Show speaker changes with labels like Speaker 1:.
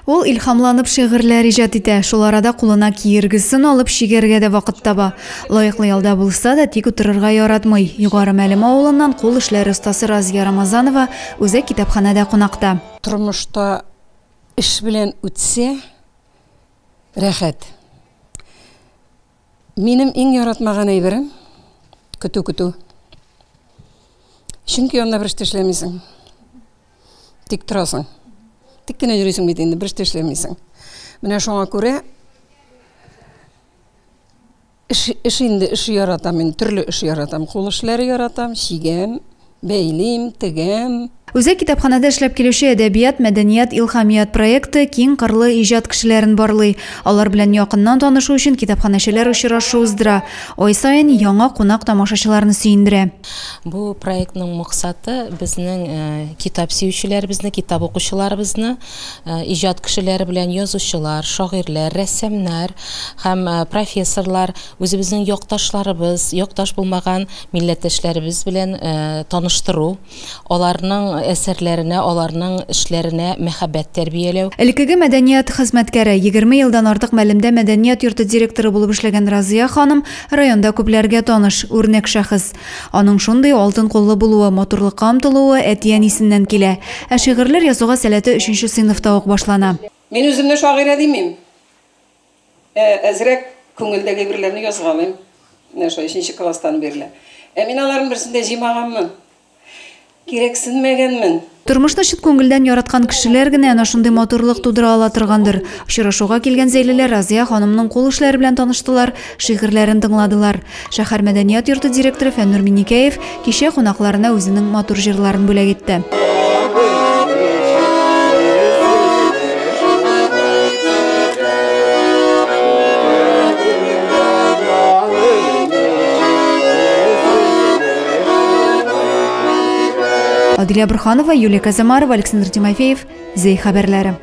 Speaker 1: Ул илһамланып шигырьләр иҗат итә, шул арада кулына киергесен алып шигәргә дә вакыт таба. Лаеклы ялда булса да тик утырырга яратмый. Югары Мәлим авылыннан кул эшләре остасы Разия Рамазанова үзе китапханәдә кунакта.
Speaker 2: Тормышта эш белән үтсә рәхәт. Минем иң яратмаган әйберем көтү. Чөнки анда бер эшләмисең. Тик торасың. Тик кенә йөрисең бит инде, бер эшләмисең. Менә шуңа күрә эш инде эш яратам, мин төрле эш яратам. Кул эшләре яратам, чигәм, бәйлим, тегәм.
Speaker 1: Үзе китапханәдә эшләп килүче әдәбият, мәдәният, илһамият проекты киң кырлы иҗат кешеләрен барлый. Алар белән якыннан танышу өчен китапханәчеләр очрашу уздыра. Ай саен яңа кунак тамашачыларны сөендерә.
Speaker 3: Бу проектның максаты безнең китап сөючеләребезне, китап укучыларыбызны, иҗат кешеләре белән язучылар, шагыйрьләр, рәссамнар һәм профессорлар үзебезнең якташларыбыз, якташ булмаган милләттәшләребез белән таныштыру, аларның әсәрләренә, аларның эшләренә мәхәббәт тәрбияләү.
Speaker 1: Элекеге мәдәният хезмәткәре 20 елдан артык Мәлемдә мәдәният йорты директоры булып эшләгән Разия ханым районда күпләргә таныш, үрнәк шәхес. Аның шундый алтын куллы булуы, матурлыкка омтылуы әти-әнисеннән килә. Ә шигырьләр язуга сәләте 3нче сыйныфта ук башлана.
Speaker 2: Мин үземне шагыйрә димим. Әзрәк күңелдәге бирләрне язгалыйм. Менә шул 3нче класстан бирле. Мин аларның берсендә җимаганмын. Кирәксенмәгәнмен.
Speaker 1: Тормышны чит күңелдән яраткан кешеләр генә ана шундый матурлык тудыра ала торгандыр. Очрашуга килгән зәйлеләр Разия ханымның кул эшләре белән таныштылар, шигырьләрен тыңладылар. Шәһәр мәдәният йорты директоры Фәннур Миникәев кичә кунакларына үзенең матур җырларын бүләк итте. Адилия Бурханова, Юлия Казамарова, Александр Тимофеев, Зей хәбәрләре.